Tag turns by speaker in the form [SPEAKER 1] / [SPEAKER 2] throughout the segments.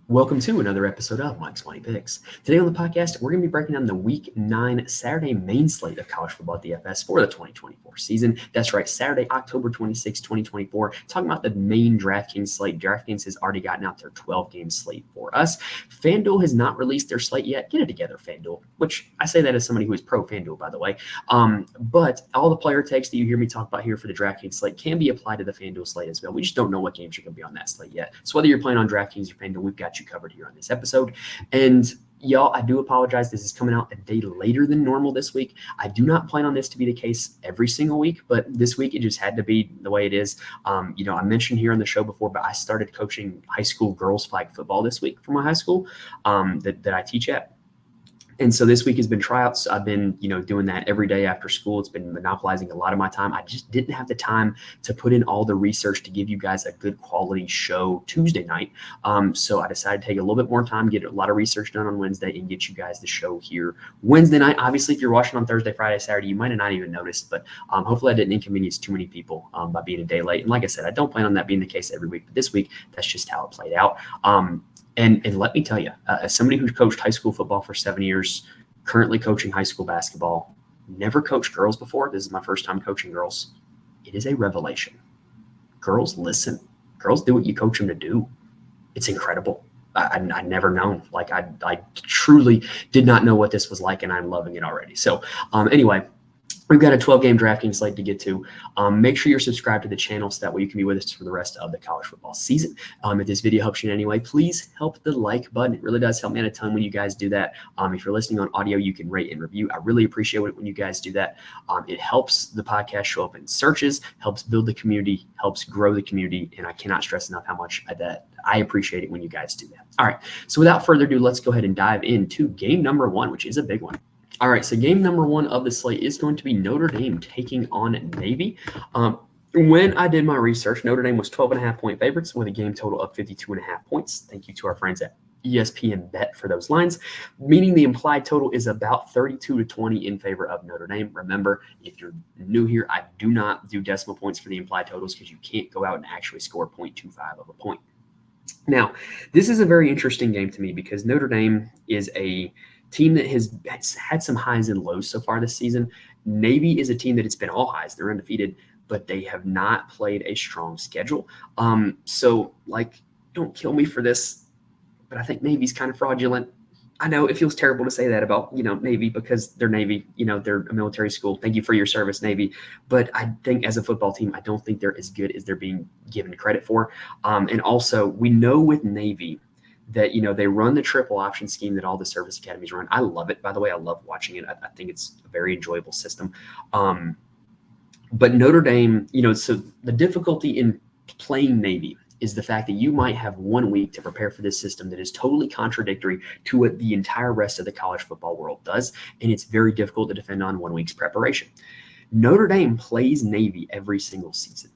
[SPEAKER 1] Welcome to another episode of Mike's Money Picks. Today on the podcast, we're going to be breaking down the Week 9 Saturday main slate of college football DFS for the 2024 season. That's right, Saturday, October 26, 2024. Talking about the main DraftKings slate. DraftKings has already gotten out their 12-game slate for us. FanDuel has not released their slate yet. Get it together, FanDuel, which I say that as somebody who is pro FanDuel, by the way. But all the player takes that you hear me talk about here for the DraftKings slate can be applied to the FanDuel slate as well. We just don't know what games are going to be on that slate yet. So whether you're playing on DraftKings or FanDuel, we've got you covered here on this episode. And y'all, I do apologize. This is coming out a day later than normal this week. I do not plan on this to be the case every single week, but this week it just had to be the way it is. I mentioned here on the show before, but I started coaching high school girls flag football this week for my high school that I teach at. And so this week has been tryouts. I've been, doing that every day after school. It's been monopolizing a lot of my time. I just didn't have the time to put in all the research to give you guys a good quality show Tuesday night. So I decided to take a little bit more time, get a lot of research done on Wednesday, and get you guys the show here Wednesday night. Obviously, if you're watching on Thursday, Friday, Saturday, you might have not even noticed, but hopefully I didn't inconvenience too many people by being a day late. And like I said, I don't plan on that being the case every week, but this week, that's just how it played out. And let me tell you, as somebody who's coached high school football for 7 years, currently coaching high school basketball, never coached girls before. This is my first time coaching girls. It is a revelation. Girls listen. Girls do what you coach them to do. It's incredible. I'd never known. I truly did not know what this was like, and I'm loving it already. So anyway, we've got a 12-game DraftKings slate to get to. Make sure you're subscribed to the channel so that way you can be with us for the rest of the college football season. If this video helps you in any way, please help the like button. It really does help me out a ton when you guys do that. If you're listening on audio, you can rate and review. I really appreciate it when you guys do that. It helps the podcast show up in searches, helps build the community, helps grow the community, and I cannot stress enough how much that I appreciate it when you guys do that. All right, so without further ado, let's go ahead and dive into game number 1, which is a big one. All right, so game number 1 of the slate is going to be Notre Dame taking on Navy. When I did my research, Notre Dame was 12.5-point favorites with a game total of 52.5 points. Thank you to our friends at ESPN Bet for those lines, meaning the implied total is about 32-20 in favor of Notre Dame. Remember, if you're new here, I do not do decimal points for the implied totals because you can't go out and actually score 0.25 of a point. Now, this is a very interesting game to me because Notre Dame is a team that has had some highs and lows so far this season. Navy is a team that it's been all highs. They're undefeated, but they have not played a strong schedule. So don't kill me for this, but I think Navy's kind of fraudulent. I know it feels terrible to say that about, Navy because they're Navy, they're a military school. Thank you for your service, Navy. But I think as a football team, I don't think they're as good as they're being given credit for. And also we know with Navy that, they run the triple option scheme that all the service academies run. I love it, by the way. I love watching it. I think it's a very enjoyable system. But Notre Dame, so the difficulty in playing Navy is the fact that you might have 1 week to prepare for this system that is totally contradictory to what the entire rest of the college football world does. And it's very difficult to defend on 1 week's preparation. Notre Dame plays Navy every single season.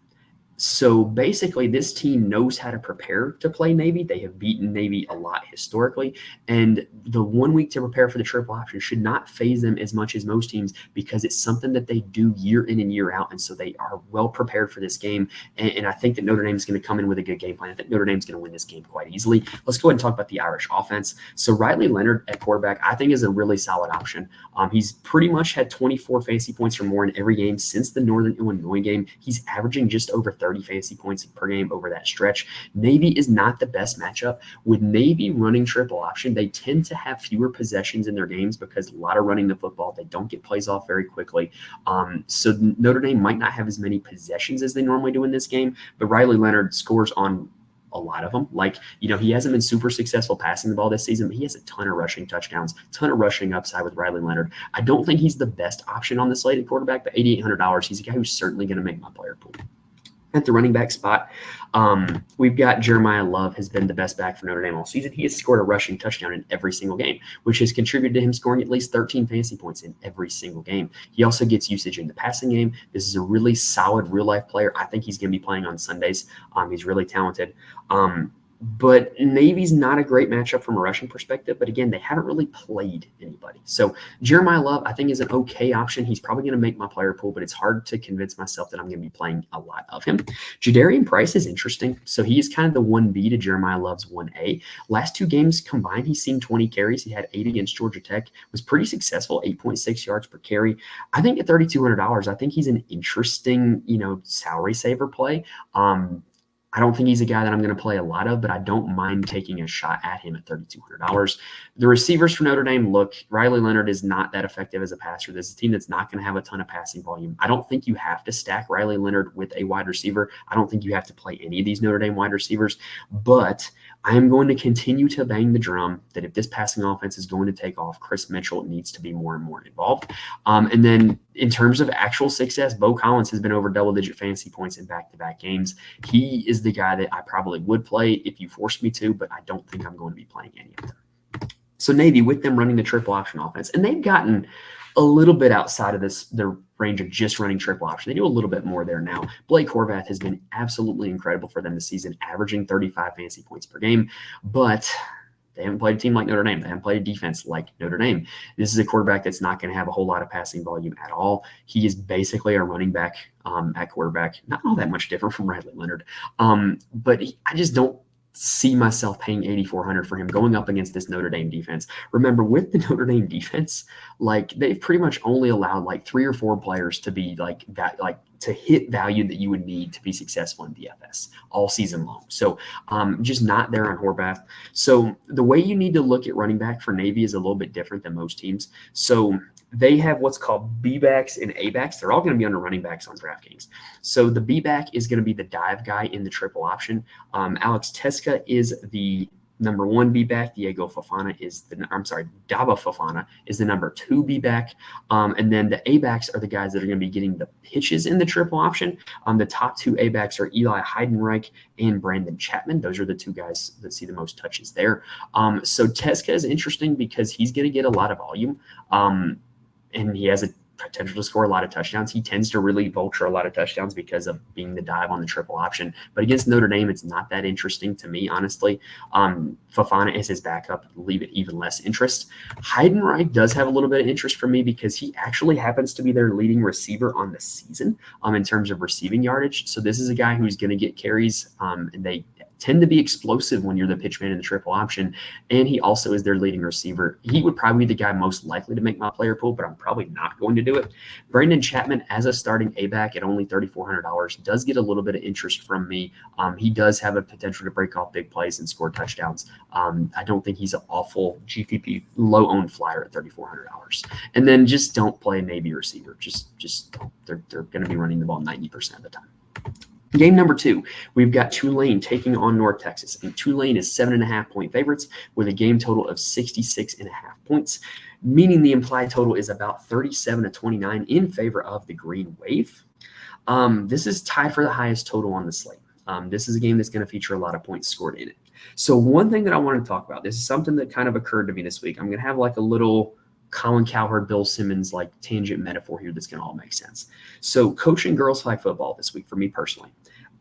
[SPEAKER 1] So basically, this team knows how to prepare to play Navy. They have beaten Navy a lot historically. And the 1 week to prepare for the triple option should not phase them as much as most teams because it's something that they do year in and year out. And so they are well prepared for this game. And I think that Notre Dame is going to come in with a good game plan. I think Notre Dame is going to win this game quite easily. Let's go ahead and talk about the Irish offense. So Riley Leonard at quarterback, I think, is a really solid option. He's pretty much had 24 fantasy points or more in every game since the Northern Illinois game. He's averaging just over 30 fantasy points per game over that stretch. Navy is not the best matchup. With Navy running triple option, they tend to have fewer possessions in their games because a lot of running the football. They don't get plays off very quickly. So Notre Dame might not have as many possessions as they normally do in this game, but Riley Leonard scores on a lot of them. He hasn't been super successful passing the ball this season, but he has a ton of rushing touchdowns, ton of rushing upside with Riley Leonard. I don't think he's the best option on the slate at quarterback, but $8,800, he's a guy who's certainly going to make my player pool. At the running back spot, we've got Jeremiah Love has been the best back for Notre Dame all season. He has scored a rushing touchdown in every single game, which has contributed to him scoring at least 13 fantasy points in every single game. He also gets usage in the passing game. This is a really solid real-life player. I think he's going to be playing on Sundays. He's really talented. But Navy's not a great matchup from a rushing perspective. But again, they haven't really played anybody. So Jeremiah Love, I think, is an okay option. He's probably going to make my player pool, but it's hard to convince myself that I'm going to be playing a lot of him. Jadarian Price is interesting. So he is kind of the 1B to Jeremiah Love's 1A. Last 2 games combined, he's seen 20 carries. He had 8 against Georgia Tech, was pretty successful, 8.6 yards per carry. I think at $3,200, I think he's an interesting, salary saver play. I don't think he's a guy that I'm going to play a lot of, but I don't mind taking a shot at him at $3,200. The receivers for Notre Dame, look, Riley Leonard is not that effective as a passer. This is a team that's not going to have a ton of passing volume. I don't think you have to stack Riley Leonard with a wide receiver. I don't think you have to play any of these Notre Dame wide receivers, but I am going to continue to bang the drum that if this passing offense is going to take off, Chris Mitchell needs to be more and more involved. And then in terms of actual success, Bo Collins has been over double-digit fantasy points in back-to-back games. He is the guy that I probably would play if you forced me to, but I don't think I'm going to be playing any of them. So Navy, with them running the triple option offense, and they've gotten a little bit outside of the range of just running triple option. They do a little bit more there now. Blake Horvath has been absolutely incredible for them this season, averaging 35 fantasy points per game, but they haven't played a team like Notre Dame. They haven't played a defense like Notre Dame. This is a quarterback that's not going to have a whole lot of passing volume at all. He is basically a running back at quarterback, not all that much different from Riley Leonard. But I just don't see myself paying $8,400 for him going up against this Notre Dame defense. Remember, with the Notre Dame defense, they've pretty much only allowed 3 or 4 players to be that, to hit value that you would need to be successful in DFS all season long. So just not there on Horvath. So the way you need to look at running back for Navy is a little bit different than most teams. So they have what's called B-backs and A-backs. They're all going to be under running backs on DraftKings. So the B-back is going to be the dive guy in the triple option. Alex Teska is the number 1 B-back. Daba Fofana is the number 2 B-back. And then the A-backs are the guys that are going to be getting the pitches in the triple option. The top 2 A-backs are Eli Heidenreich and Brandon Chapman. Those are the 2 guys that see the most touches there. So Teska is interesting because he's going to get a lot of volume. And he has a potential to score a lot of touchdowns. He tends to really vulture a lot of touchdowns because of being the dive on the triple option. But against Notre Dame, it's not that interesting to me, honestly. Fofana is his backup. Leave it even less interest. Heidenreich does have a little bit of interest for me because he actually happens to be their leading receiver on the season in terms of receiving yardage. So this is a guy who's going to get carries, and they tend to be explosive when you're the pitch man in the triple option, and he also is their leading receiver. He would probably be the guy most likely to make my player pool, but I'm probably not going to do it. Brandon Chapman as a starting A-back at only $3,400 does get a little bit of interest from me. He does have a potential to break off big plays and score touchdowns. I don't think he's an awful GPP low-owned flyer at $3,400. And then just don't play a Navy receiver. Just don't. They're going to be running the ball 90% of the time. Game number 2, we've got Tulane taking on North Texas. And Tulane is 7.5-point favorites with a game total of 66.5 points, meaning the implied total is about 37-29 in favor of the Green Wave. This is tied for the highest total on the slate. This is a game that's going to feature a lot of points scored in it. So one thing that I want to talk about, this is something that kind of occurred to me this week. I'm going to have a little Colin Cowherd, Bill Simmons, tangent metaphor here that's going to all make sense. So coaching girls flag football this week for me personally,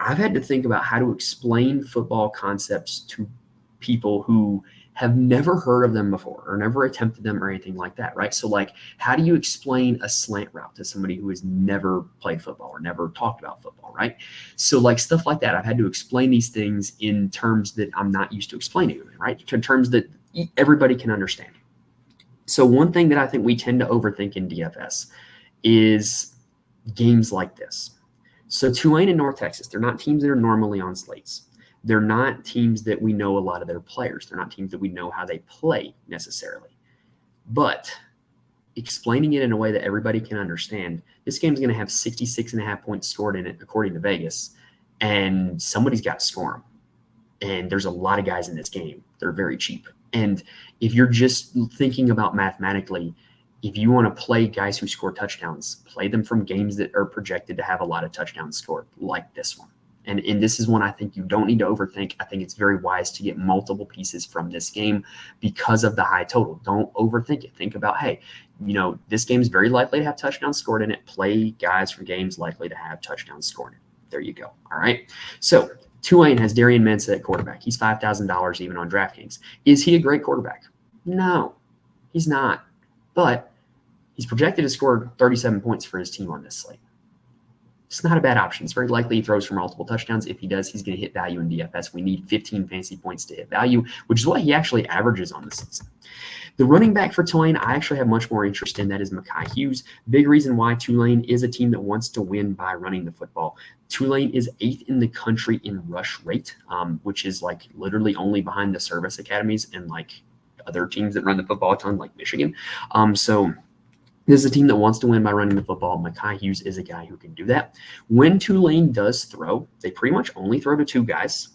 [SPEAKER 1] I've had to think about how to explain football concepts to people who have never heard of them before or never attempted them or anything like that, right? So how do you explain a slant route to somebody who has never played football or never talked about football, right? So stuff like that, I've had to explain these things in terms that I'm not used to explaining them, right? In terms that everybody can understand. So one thing that I think we tend to overthink in DFS is games like this. So Tulane and North Texas, they're not teams that are normally on slates. They're not teams that we know a lot of their players. They're not teams that we know how they play necessarily. But explaining it in a way that everybody can understand, this game's going to have 66.5 points scored in it, according to Vegas, and somebody's got to score them. And there's a lot of guys in this game. They're very cheap. And if you're just thinking about mathematically, if you want to play guys who score touchdowns, play them from games that are projected to have a lot of touchdowns scored, like this one. And this is one I think you don't need to overthink. I think it's very wise to get multiple pieces from this game because of the high total. Don't overthink it. Think about, hey, this game is very likely to have touchdowns scored in it. Play guys from games likely to have touchdowns scored in it. There you go. All right. So Tulane has Darian Mensah at quarterback. He's $5,000 even on DraftKings. Is he a great quarterback? No, he's not. But he's projected to score 37 points for his team on this slate. It's not a bad option. It's very likely he throws for multiple touchdowns. If he does, he's going to hit value in DFS. We need 15 fantasy points to hit value, which is what he actually averages on the season. The running back for Tulane, I actually have much more interest in. That is Mekhi Hughes. Big reason why Tulane is a team that wants to win by running the football. Tulane is 8th in the country in rush rate, which is like literally only behind the service academies and like other teams that run the football a ton, like Michigan. So this is a team that wants to win by running the football. Mekhi Hughes is a guy who can do that. When Tulane does throw, they pretty much only throw to two guys,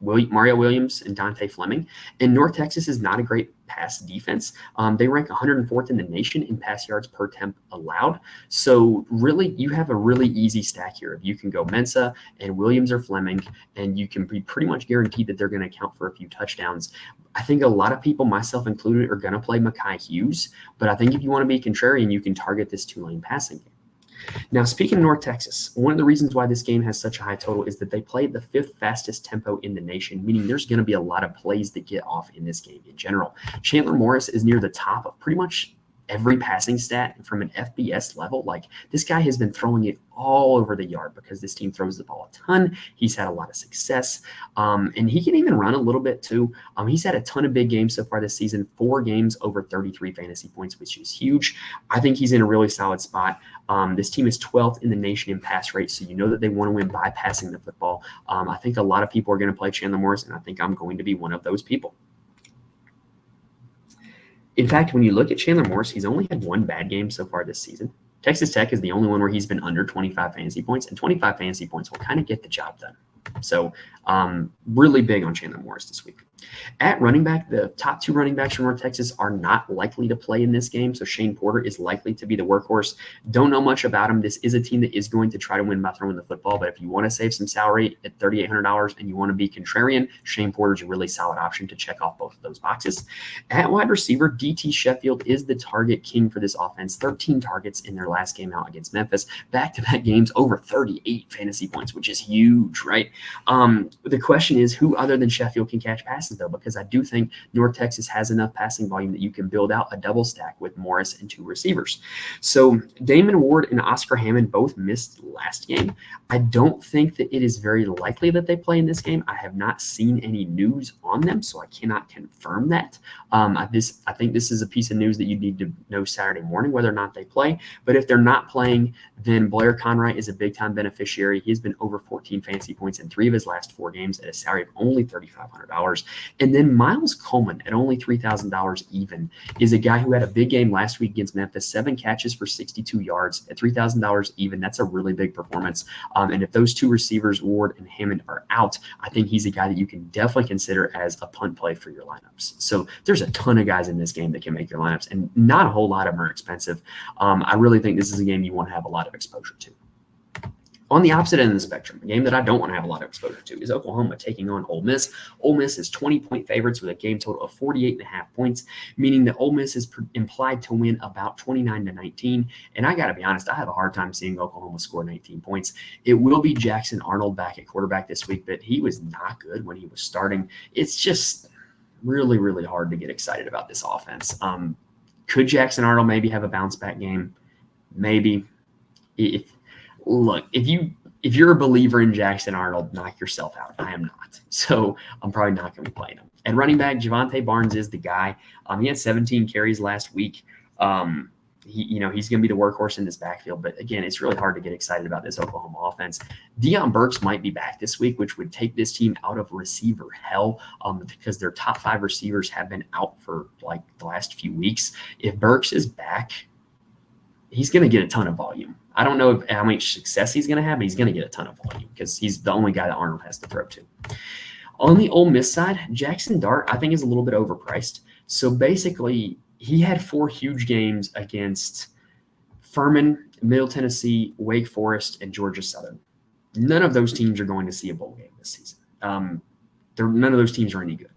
[SPEAKER 1] Mario Williams and Dante Fleming. And North Texas is not a great pass defense. They rank 104th in the nation in pass yards per attempt allowed. So really, you have a really easy stack here. You can go Mensah and Williams or Fleming, and you can be pretty much guaranteed that they're going to account for a few touchdowns. I think a lot of people, myself included, are going to play Mekhi Hughes. But I think if you want to be contrarian, you can target this Tulane passing game. Now, speaking of North Texas, one of the reasons why this game has such a high total is that they play the 5th fastest tempo in the nation, meaning there's going to be a lot of plays that get off in this game in general. Chandler Morris is near the top of pretty much every passing stat from an FBS level. Like, this guy has been throwing it all over the yard because this team throws the ball a ton. He's had a lot of success, and he can even run a little bit too. He's had a ton of big games so far this season, 4 games over 33 fantasy points, which is huge. I think he's in a really solid spot. This team is 12th in the nation in pass rate, so you know that they want to win by passing the football. I think a lot of people are going to play Chandler Morris, and I think I'm going to be one of those people. In fact, when you look at Chandler Morris, he's only had 1 bad game so far this season. Texas Tech is the only one where he's been under 25 fantasy points, and 25 fantasy points will kind of get the job done. So really big on Chandler Morris this week. At running back, the top 2 running backs from North Texas are not likely to play in this game, so Shane Porter is likely to be the workhorse. Don't know much about him. This is a team that is going to try to win by throwing the football, but if you want to save some salary at $3,800 and you want to be contrarian, Shane Porter is a really solid option to check off both of those boxes. At wide receiver, DT Sheffield is the target king for this offense. 13 targets in their last game out against Memphis. Back-to-back games, over 38 fantasy points, which is huge, right? The question is, who other than Sheffield can catch passes, though? Because I do think North Texas has enough passing volume that you can build out a double stack with Morris and 2 receivers. So Damon Ward and Oscar Hammond both missed last game. I don't think that it is very likely that they play in this game. I have not seen any news on them, so I cannot confirm that. I think this is a piece of news that you need to know Saturday morning, whether or not they play. But if they're not playing, then Blair Conright is a big-time beneficiary. He's been over 14 fantasy points in 3 of his last 4 games at a salary of only $3,500. And then Miles Coleman at only $3,000 even is a guy who had a big game last week against Memphis, 7 catches for 62 yards at $3,000 even. That's a really big performance. And if those 2 receivers, Ward and Hammond, are out, I think he's a guy that you can definitely consider as a punt play for your lineups. So there's a ton of guys in this game that can make your lineups, and not a whole lot of them are expensive. I really think this is a game you want to have a lot of exposure to. On the opposite end of the spectrum, a game that I don't want to have a lot of exposure to is Oklahoma taking on Ole Miss. Ole Miss is 20-point favorites with a game total of 48.5 points, meaning that Ole Miss is implied to win about 29-19. And I got to be honest, I have a hard time seeing Oklahoma score 19 points. It will be Jackson Arnold back at quarterback this week, but he was not good when he was starting. It's just really, really hard to get excited about this offense. Could Jackson Arnold maybe have a bounce back game? Maybe. If you're a believer in Jackson Arnold, knock yourself out. I am not. So I'm probably not going to be playing him. At running back, Javante Barnes is the guy. He had 17 carries last week. He's going to be the workhorse in this backfield. But again, it's really hard to get excited about this Oklahoma offense. Deion Burks might be back this week, which would take this team out of receiver hell because their top 5 receivers have been out for like the last few weeks. If Burks is back, he's going to get a ton of volume. I don't know how much success he's going to have, but he's going to get a ton of volume because he's the only guy that Arnold has to throw to. On the Ole Miss side, Jackson Dart, I think, is a little bit overpriced. So basically, he had 4 huge games against Furman, Middle Tennessee, Wake Forest, and Georgia Southern. None of those teams are going to see a bowl game this season. None of those teams are any good.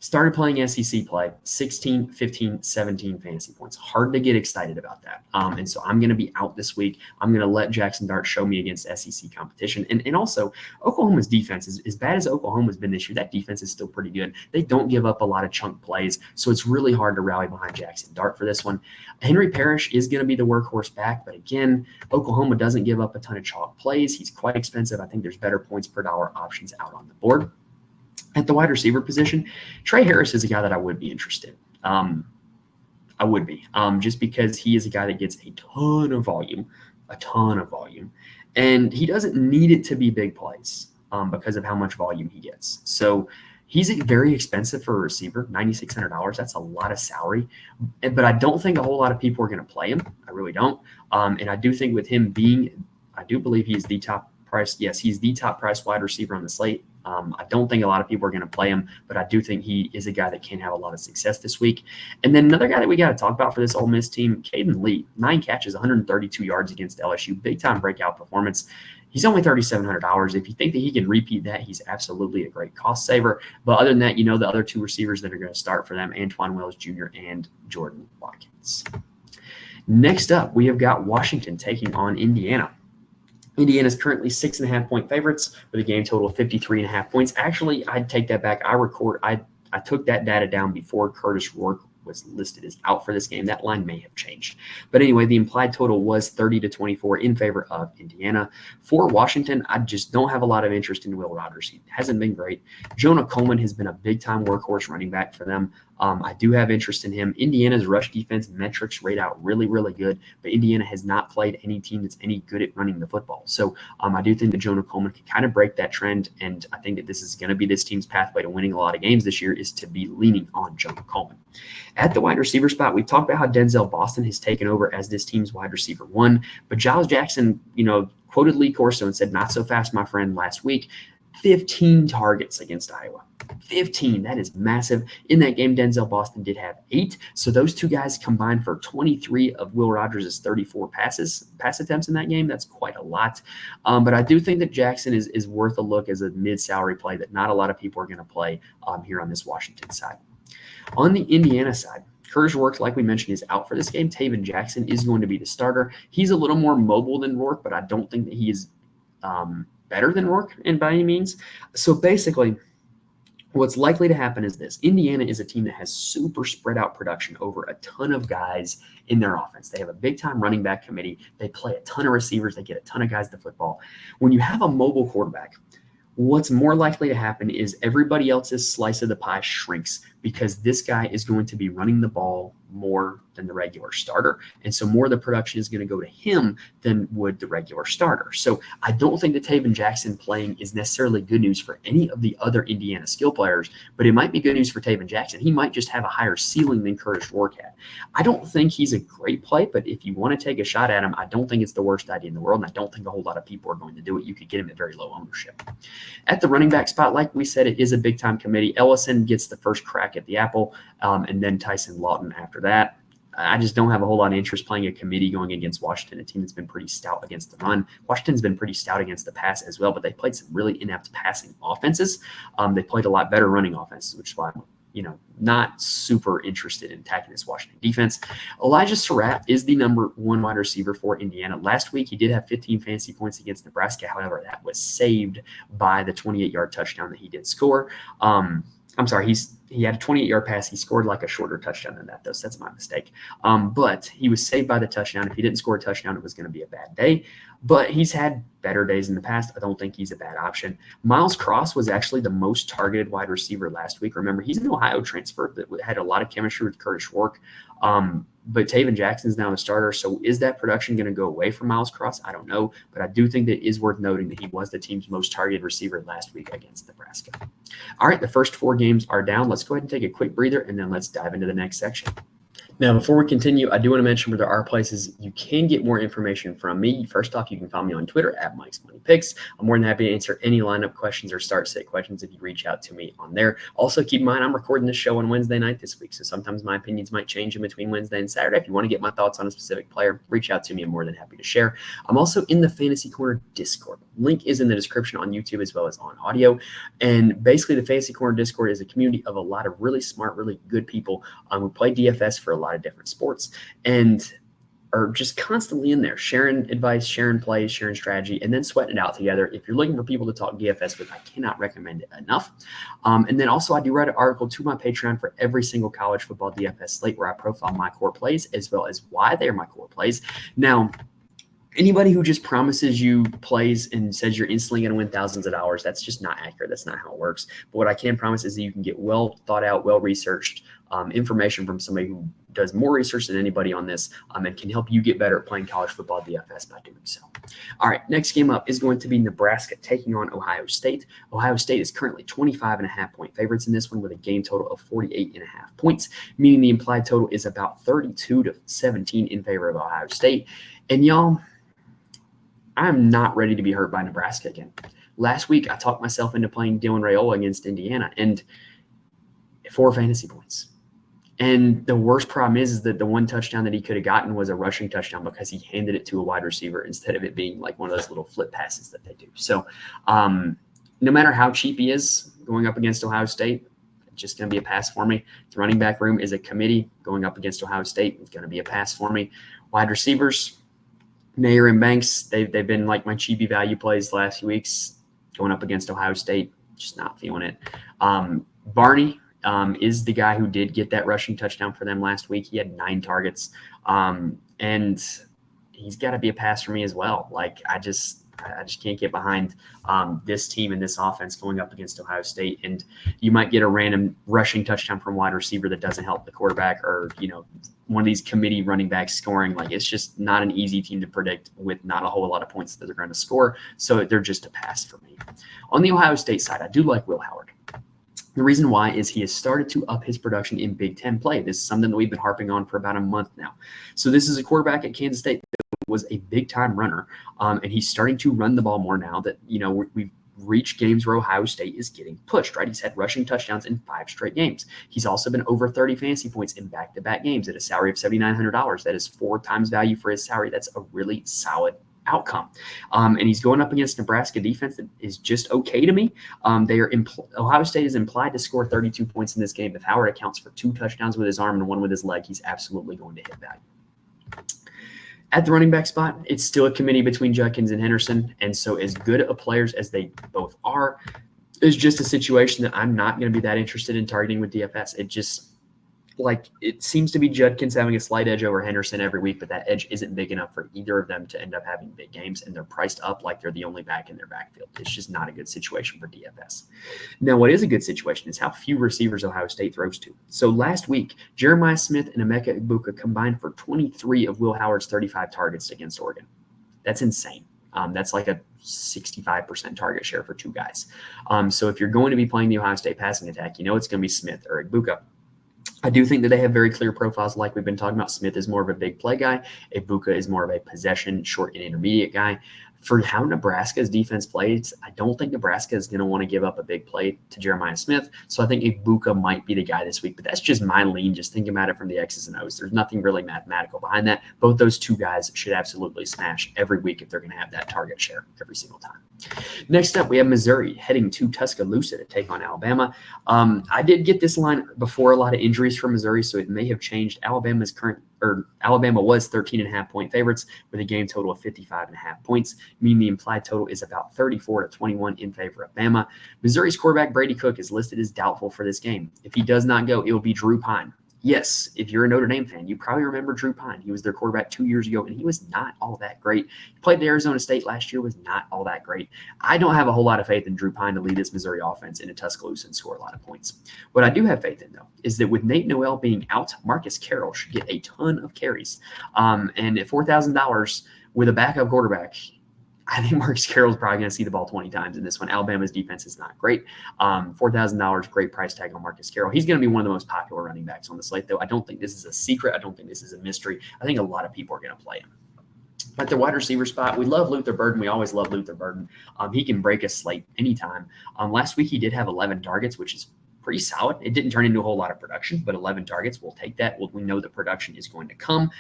[SPEAKER 1] Started playing SEC play, 16, 15, 17 fantasy points. Hard to get excited about that. And so I'm going to be out this week. I'm going to let Jackson Dart show me against SEC competition. And also, Oklahoma's defense is as bad as Oklahoma's been this year. That defense is still pretty good. They don't give up a lot of chunk plays, so it's really hard to rally behind Jackson Dart for this one. Henry Parrish is going to be the workhorse back, but again, Oklahoma doesn't give up a ton of chalk plays. He's quite expensive. I think there's better points per dollar options out on the board. At the wide receiver position, Trey Harris is a guy that I would be interested in. I would be, just because he is a guy that gets a ton of volume, and he doesn't need it to be big plays because of how much volume he gets. So he's very expensive for a receiver, $9,600. That's a lot of salary, but I don't think a whole lot of people are going to play him. I really don't. And I do think with him being, I do believe he's the top price. Yes, he's the top price wide receiver on the slate. I don't think a lot of people are going to play him, but I do think he is a guy that can have a lot of success this week. And then another guy that we got to talk about for this Ole Miss team, Caden Lee, 9 catches, 132 yards against LSU, big time breakout performance. He's only $3,700. If you think that he can repeat that, he's absolutely a great cost saver. But other than that, the other 2 receivers that are going to start for them, Antoine Wells Jr. and Jordan Watkins. Next up, we have got Washington taking on Indiana. Indiana is currently 6.5-point favorites with a game total of 53.5 points. Actually, I'd take that back. I took that data down before Curtis Rourke was listed as out for this game. That line may have changed. But anyway, the implied total was 30-24 in favor of Indiana. For Washington, I just don't have a lot of interest in Will Rogers. He hasn't been great. Jonah Coleman has been a big-time workhorse running back for them. I do have interest in him. Indiana's rush defense metrics rate out really, really good, but Indiana has not played any team that's any good at running the football. So I do think that Jonah Coleman can kind of break that trend, and I think that this is going to be this team's pathway to winning a lot of games this year is to be leaning on Jonah Coleman. At the wide receiver spot, we talked about how Denzel Boston has taken over as this team's wide receiver 1, but Giles Jackson, quoted Lee Corso and said, "Not so fast, my friend," last week. 15 targets against Iowa. 15. That is massive. In that game, Denzel Boston did have 8. So those 2 guys combined for 23 of Will Rogers' 34 pass attempts in that game. That's quite a lot. But I do think that Jackson is worth a look as a mid-salary play that not a lot of people are going to play here on this Washington side. On the Indiana side, Curtis Rourke, like we mentioned, is out for this game. Taven Jackson is going to be the starter. He's a little more mobile than Rourke, but I don't think that he is better than Rourke by any means. So basically, what's likely to happen is this. Indiana is a team that has super spread out production over a ton of guys in their offense. They have a big-time running back committee. They play a ton of receivers. They get a ton of guys to football. When you have a mobile quarterback, what's more likely to happen is everybody else's slice of the pie shrinks because this guy is going to be running the ball more than the regular starter. And so more of the production is going to go to him than would the regular starter. So I don't think that Taven Jackson playing is necessarily good news for any of the other Indiana skill players, but it might be good news for Taven Jackson. He might just have a higher ceiling than Curtis Rourke had. I don't think he's a great play, but if you want to take a shot at him, I don't think it's the worst idea in the world, and I don't think a whole lot of people are going to do it. You could get him at very low ownership. At the running back spot, like we said, it is a big-time committee. Ellison gets the first crack at the apple, and then Tyson Lawton after that. I just don't have a whole lot of interest playing a committee going against Washington, a team that's been pretty stout against the run. Washington's been pretty stout against the pass as well, but they played some really inept passing offenses. They played a lot better running offenses, which is why I'm not super interested in attacking this Washington defense. Elijah Surratt is the number 1 wide receiver for Indiana. Last week, he did have 15 fantasy points against Nebraska. However, that was saved by the 28-yard touchdown that he did score. I'm sorry, he had a 28-yard pass. He scored like a shorter touchdown than that, though, so that's my mistake. But he was saved by the touchdown. If he didn't score a touchdown, it was going to be a bad day. But he's had better days in the past. I don't think he's a bad option. Miles Cross was actually the most targeted wide receiver last week. Remember, he's an Ohio transfer that had a lot of chemistry with Curtis Rourke. But Taven Jackson's now the starter. So is that production going to go away from Miles Cross? I don't know. But I do think that it is worth noting that he was the team's most targeted receiver last week against Nebraska. All right, the first 4 games are down. Let's go ahead and take a quick breather, and then let's dive into the next section. Now, before we continue, I do want to mention where there are places you can get more information from me. First off, you can follow me on Twitter at Mike's Money Picks. I'm more than happy to answer any lineup questions or start sit questions if you reach out to me on there. Also, keep in mind, I'm recording this show on Wednesday night this week, so sometimes my opinions might change in between Wednesday and Saturday. If you want to get my thoughts on a specific player, reach out to me. I'm more than happy to share. I'm also in the Fantasy Corner Discord. Link is in the description on YouTube as well as on audio. And basically, the Fantasy Corner Discord is a community of a lot of really smart, really good people who play DFS for a lot of different sports and are just constantly in there sharing advice, sharing plays, sharing strategy, and then sweating it out together. If you're looking for people to talk DFS with, I cannot recommend it enough. And then also I do write an article to my Patreon for every single college football DFS slate where I profile my core plays as well as why they are my core plays. Now, anybody who just promises you plays and says you're instantly going to win thousands of dollars, that's just not accurate. That's not how it works. But what I can promise is that you can get well thought out, well-researched information from somebody who does more research than anybody on this and can help you get better at playing college football DFS by doing so. All right, next game up is going to be Nebraska taking on Ohio State. Ohio State is currently 25.5-point favorites in this one with a game total of 48.5 points, meaning the implied total is about 32-17 in favor of Ohio State. And y'all, I'm not ready to be hurt by Nebraska again. Last week, I talked myself into playing Dylan Raiola against Indiana and 4 fantasy points. And the worst problem is that the one touchdown that he could have gotten was a rushing touchdown because he handed it to a wide receiver instead of it being like one of those little flip passes that they do. So no matter how cheap he is going up against Ohio State, it's just going to be a pass for me. The running back room is a committee going up against Ohio State. It's going to be a pass for me. Wide receivers, Nair and Banks, they've been like my cheapy value plays the last few weeks going up against Ohio State. Just not feeling it. Barney is the guy who did get that rushing touchdown for them last week. He had 9 targets, and he's got to be a pass for me as well. Like I just can't get behind this team and this offense going up against Ohio State. And you might get a random rushing touchdown from wide receiver that doesn't help the quarterback, or one of these committee running backs scoring. Like it's just not an easy team to predict with not a whole lot of points that they're going to score. So they're just a pass for me. On the Ohio State side, I do like Will Howard. The reason why is he has started to up his production in Big Ten play. This is something that we've been harping on for about a month now. So this is a quarterback at Kansas State that was a big-time runner, and he's starting to run the ball more now that, we've reached games where Ohio State is getting pushed, right? He's had rushing touchdowns in 5 straight games. He's also been over 30 fantasy points in back-to-back games at a salary of $7,900. That is 4 times value for his salary. That's a really solid outcome. And he's going up against Nebraska defense that is just okay to me. Ohio State is implied to score 32 points in this game. If Howard accounts for 2 touchdowns with his arm and 1 with his leg, he's absolutely going to hit value. At the running back spot, it's still a committee between Judkins and Henderson. And so as good of players as they both are, it's just a situation that I'm not going to be that interested in targeting with DFS. It seems to be Judkins having a slight edge over Henderson every week, but that edge isn't big enough for either of them to end up having big games, and they're priced up like they're the only back in their backfield. It's just not a good situation for DFS. Now, what is a good situation is how few receivers Ohio State throws to. So last week, Jeremiah Smith and Emeka Egbuka combined for 23 of Will Howard's 35 targets against Oregon. That's insane. That's like a 65% target share for 2 guys. So if you're going to be playing the Ohio State passing attack, it's going to be Smith or Egbuka. I do think that they have very clear profiles like we've been talking about. Smith is more of a big play guy. Egbuka is more of a possession, short and intermediate guy. For how Nebraska's defense plays, I don't think Nebraska is going to want to give up a big play to Jeremiah Smith. So I think Egbuka might be the guy this week, but that's just my lean, just thinking about it from the X's and O's. There's nothing really mathematical behind that. Both those 2 guys should absolutely smash every week if they're going to have that target share every single time. Next up, we have Missouri heading to Tuscaloosa to take on Alabama. I did get this line before a lot of injuries for Missouri, so it may have changed. Alabama was 13.5-point favorites with a game total of 55.5 points, meaning the implied total is about 34-21 in favor of Bama. Missouri's quarterback Brady Cook is listed as doubtful for this game. If he does not go, it will be Drew Pine. Yes, if you're a Notre Dame fan, you probably remember Drew Pine. He was their quarterback 2 years ago, and he was not all that great. He played at Arizona State last year, was not all that great. I don't have a whole lot of faith in Drew Pine to lead this Missouri offense into Tuscaloosa and score a lot of points. What I do have faith in, though, is that with Nate Noel being out, Marcus Carroll should get a ton of carries. And at $4,000 with a backup quarterback, I think Marcus Carroll's probably going to see the ball 20 times in this one. Alabama's defense is not great. $4,000, great price tag on Marcus Carroll. He's going to be one of the most popular running backs on the slate, though. I don't think this is a secret. I don't think this is a mystery. I think a lot of people are going to play him. At the wide receiver spot, we love Luther Burden. We always love Luther Burden. He can break a slate anytime. Last week, he did have 11 targets, which is pretty solid. It didn't turn into a whole lot of production, but 11 targets, we'll take that. We know the production is going to come.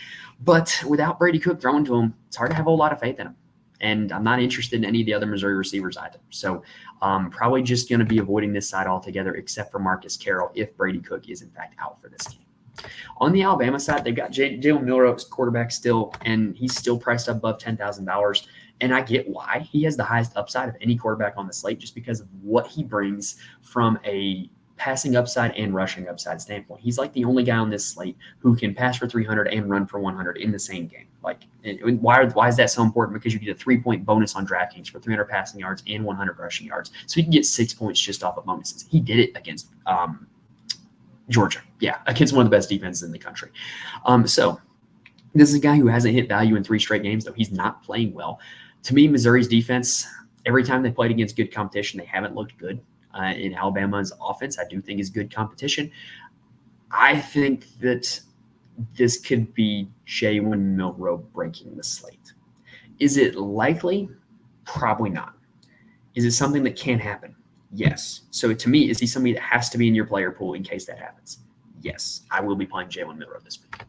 [SPEAKER 1] But without Brady Cook throwing to him, it's hard to have a whole lot of faith in him. And I'm not interested in any of the other Missouri receivers either. So probably just going to be avoiding this side altogether, except for Marcus Carroll, if Brady Cook is in fact out for this game. On the Alabama side, they've got Jalen Milroe as quarterback still, and he's still priced up above $10,000. And I get why. He has the highest upside of any quarterback on the slate just because of what he brings from a passing upside and rushing upside standpoint. He's like the only guy on this slate who can pass for 300 and run for 100 in the same game. Like, why is that so important? Because you get a 3-point bonus on DraftKings for 300 passing yards and 100 rushing yards. So you can get 6 points just off of bonuses. He did it against Georgia. Yeah, against one of the best defenses in the country. So this is a guy who hasn't hit value in 3 straight games, though he's not playing well. To me, Missouri's defense, every time they played against good competition, they haven't looked good. In Alabama's offense, I do think is good competition. I think that this could be Jalen Milroe breaking the slate. Is it likely? Probably not. Is it something that can happen? Yes. So to me, is he somebody that has to be in your player pool in case that happens? Yes. I will be playing Jalen Milroe this week.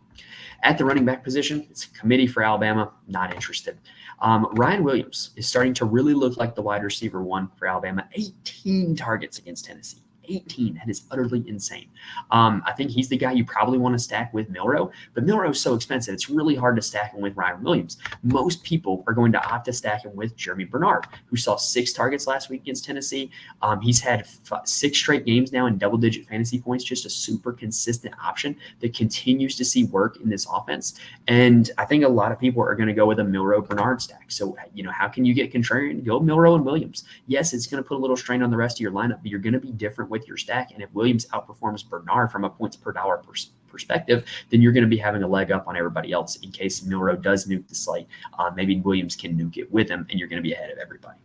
[SPEAKER 1] At the running back position, it's a committee for Alabama. Not interested. Ryan Williams is starting to really look like the wide receiver one for Alabama. 18 targets against Tennessee. 18. That is utterly insane. I think he's the guy you probably want to stack with Milroe, but Milroe is so expensive. It's really hard to stack him with Ryan Williams. Most people are going to opt to stack him with Jeremy Bernard, who saw 6 targets last week against Tennessee. He's had 6 straight games now in double-digit fantasy points, just a super consistent option that continues to see work in this offense. And I think a lot of people are going to go with a Milroe-Bernard stack. So, how can you get contrarian? Go Milroe and Williams. Yes, it's going to put a little strain on the rest of your lineup, but you're going to be different with your stack. And if Williams outperforms Bernard from a points per dollar perspective, then you're going to be having a leg up on everybody else in case Milroe does nuke the slate. Maybe Williams can nuke it with him, and you're going to be ahead of everybody.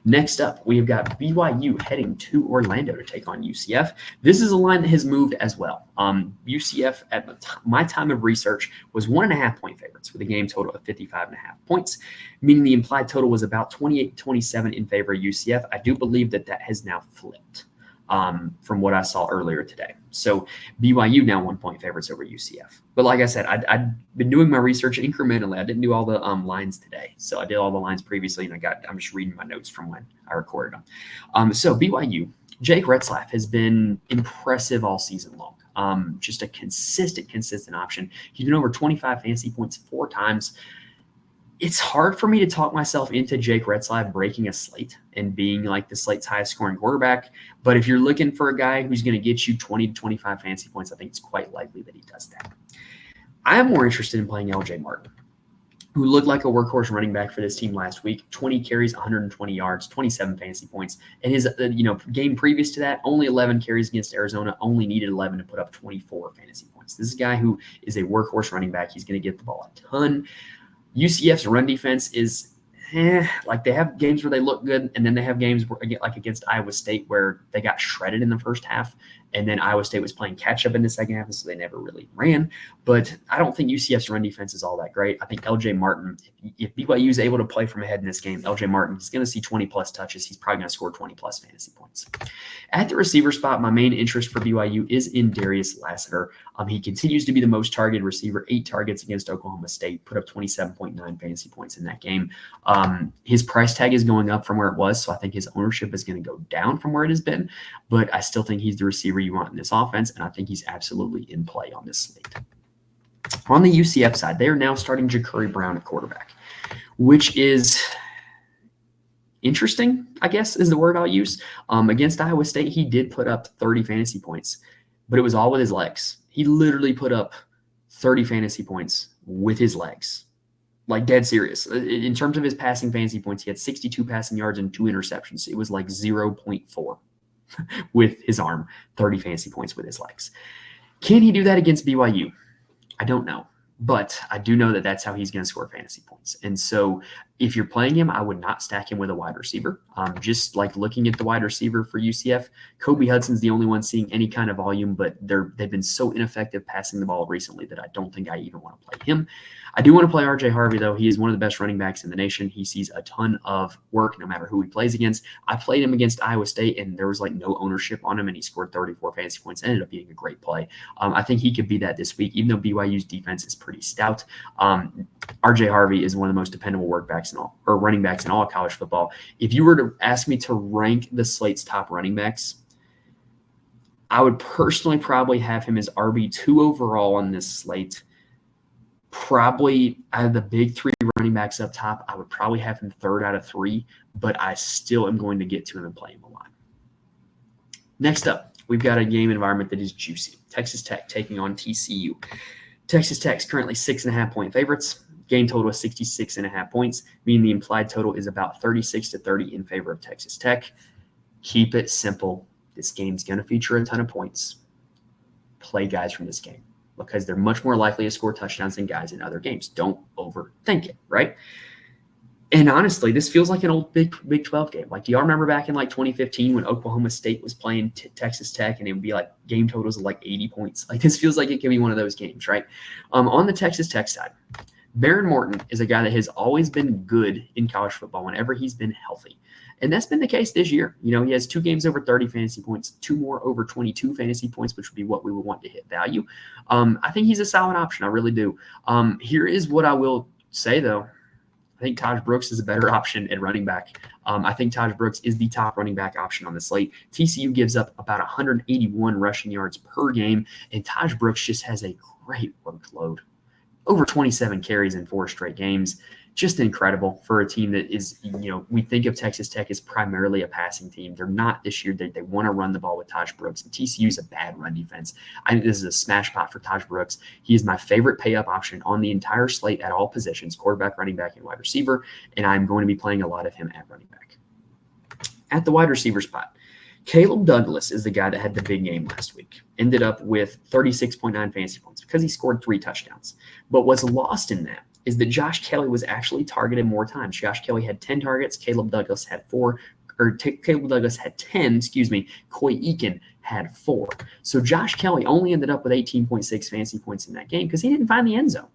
[SPEAKER 1] Next up, we've got BYU heading to Orlando to take on UCF. This is a line that has moved as well. UCF, at my time of research, was 1.5-point favorites with a game total of 55.5 points, meaning the implied total was about 28-27 in favor of UCF. I do believe that has now flipped from what I saw earlier today. So BYU now 1-point favorites over UCF. But like I said, I'd been doing my research incrementally. I didn't do all the lines today. So I did all the lines previously, and I'm just reading my notes from when I recorded them. So BYU, Jake Retzlaff has been impressive all season long. Just a consistent option. He's been over 25 fantasy points 4 times. It's hard for me to talk myself into Jake Retzlaff breaking a slate and being like the slate's highest scoring quarterback. But if you're looking for a guy who's going to get you 20 to 25 fantasy points, I think it's quite likely that he does that. I am more interested in playing LJ Martin, who looked like a workhorse running back for this team last week. 20 carries, 120 yards, 27 fantasy points. And his game previous to that, only 11 carries against Arizona, only needed 11 to put up 24 fantasy points. This is a guy who is a workhorse running back. He's going to get the ball a ton. UCF's run defense is like they have games where they look good, and then they have games where, like against Iowa State, where they got shredded in the first half, and then Iowa State was playing catch up in the second half, so they never really ran. But I don't think UCF's run defense is all that great. I think LJ Martin, if BYU is able to play from ahead in this game, LJ Martin is going to see 20 plus touches. He's probably going to score 20 plus fantasy points. At the receiver spot, my main interest for BYU is in Darius Lassiter. He continues to be the most targeted receiver, 8 targets against Oklahoma State, put up 27.9 fantasy points in that game. His price tag is going up from where it was, so I think his ownership is going to go down from where it has been, but I still think he's the receiver you want in this offense, and I think he's absolutely in play on this slate. On the UCF side, they are now starting Ja'Cory Brown at quarterback, which is interesting, I guess, is the word I'll use. Against Iowa State, he did put up 30 fantasy points, but it was all with his legs. He literally put up 30 fantasy points with his legs. Like, dead serious. In terms of his passing fantasy points, he had 62 passing yards and 2 interceptions. It was like 0.4 with his arm, 30 fantasy points with his legs. Can he do that against BYU? I don't know. But I do know that that's how he's going to score fantasy points. And so If you're playing him, I would not stack him with a wide receiver. Just like looking at the wide receiver for UCF, Kobe Hudson's the only one seeing any kind of volume, but they've been so ineffective passing the ball recently that I don't think I even want to play him. I do want to play RJ Harvey, though. He is one of the best running backs in the nation. He sees a ton of work no matter who he plays against. I played him against Iowa State, and there was like no ownership on him, and he scored 34 fantasy points. Ended up being a great play. I think he could be that this week, even though BYU's defense is pretty stout. RJ Harvey is one of the most dependable running backs in all of college football. If you were to ask me to rank the slate's top running backs, I would personally probably have him as RB2 overall on this slate. Probably out of the big three running backs up top, I would probably have him third out of three, but I still am going to get to him and play him a lot. Next up, we've got a game environment that is juicy. Texas Tech taking on TCU. Texas Tech's currently 6.5-point favorites. Game total is 66.5 points, meaning the implied total is about 36-30 in favor of Texas Tech. Keep it simple. This game's going to feature a ton of points. Play guys from this game, because they're much more likely to score touchdowns than guys in other games. Don't overthink it, right? And honestly, this feels like an old Big 12 game. Like, do y'all remember back in like 2015 when Oklahoma State was playing Texas Tech and it would be like game totals of like 80 points? Like, this feels like it could be one of those games, right? On the Texas Tech side, Baron Morton is a guy that has always been good in college football whenever he's been healthy. And that's been the case this year. You know, he has 2 games over 30 fantasy points, 2 more over 22 fantasy points, which would be what we would want to hit value. I think he's a solid option. I really do. Here is what I will say, though. I think Taj Brooks is a better option at running back. I think Taj Brooks is the top running back option on the slate. TCU gives up about 181 rushing yards per game, and Taj Brooks just has a great workload. Over 27 carries in 4 straight games. Just incredible for a team that is, you know, we think of Texas Tech as primarily a passing team. They're not this year. They want to run the ball with Taj Brooks. And TCU is a bad run defense. I think this is a smash pot for Taj Brooks. He is my favorite pay-up option on the entire slate at all positions, quarterback, running back, and wide receiver. And I'm going to be playing a lot of him at running back. At the wide receiver spot, Caleb Douglas is the guy that had the big game last week. Ended up with 36.9 fantasy points because he scored 3 touchdowns. But what's lost in that is that Josh Kelly was actually targeted more times. Josh Kelly had 10 targets. Caleb Douglas had 10, Coy Eakin had 4. So Josh Kelly only ended up with 18.6 fantasy points in that game because he didn't find the end zone.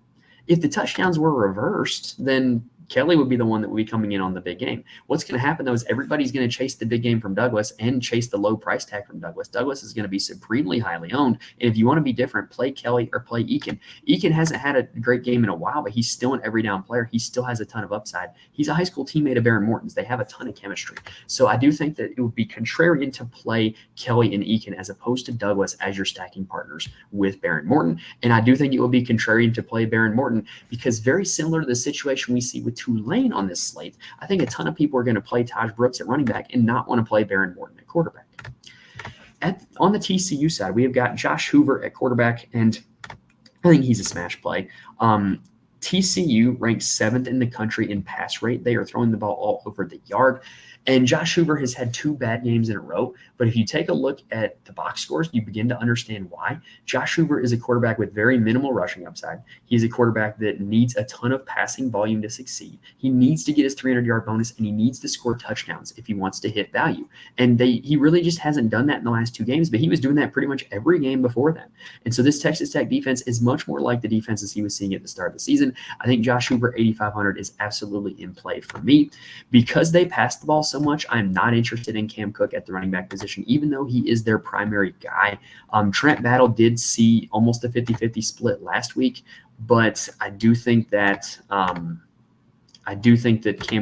[SPEAKER 1] If the touchdowns were reversed, then Kelly would be the one that would be coming in on the big game. What's going to happen, though, is everybody's going to chase the big game from Douglas and chase the low price tag from Douglas. Douglas is going to be supremely highly owned. And if you want to be different, play Kelly or play Eakin. Eakin hasn't had a great game in a while, but he's still an every down player. He still has a ton of upside. He's a high school teammate of Baron Morton's. They have a ton of chemistry. So I do think that it would be contrarian to play Kelly and Eakin as opposed to Douglas as your stacking partners with Baron Morton. And I do think it would be contrarian to play Baron Morton because very similar to the situation we see with Tulane on this slate, I think a ton of people are going to play Taj Brooks at running back and not want to play Baron Morton at quarterback. On the TCU side, we have got Josh Hoover at quarterback, and I think he's a smash play. TCU ranks 7th in the country in pass rate. They are throwing the ball all over the yard. And Josh Hoover has had 2 bad games in a row. But if you take a look at the box scores, you begin to understand why. Josh Hoover is a quarterback with very minimal rushing upside. He's a quarterback that needs a ton of passing volume to succeed. He needs to get his 300-yard bonus, and he needs to score touchdowns if he wants to hit value. And he really just hasn't done that in the last 2 games, but he was doing that pretty much every game before that. And so this Texas Tech defense is much more like the defenses he was seeing at the start of the season. I think Josh Hoover 8,500 is absolutely in play for me. Because they pass the ball so much, I'm not interested in Cam Cook at the running back position, even though he is their primary guy. Trent Battle did see almost a 50-50 split last week, but I do think that Cam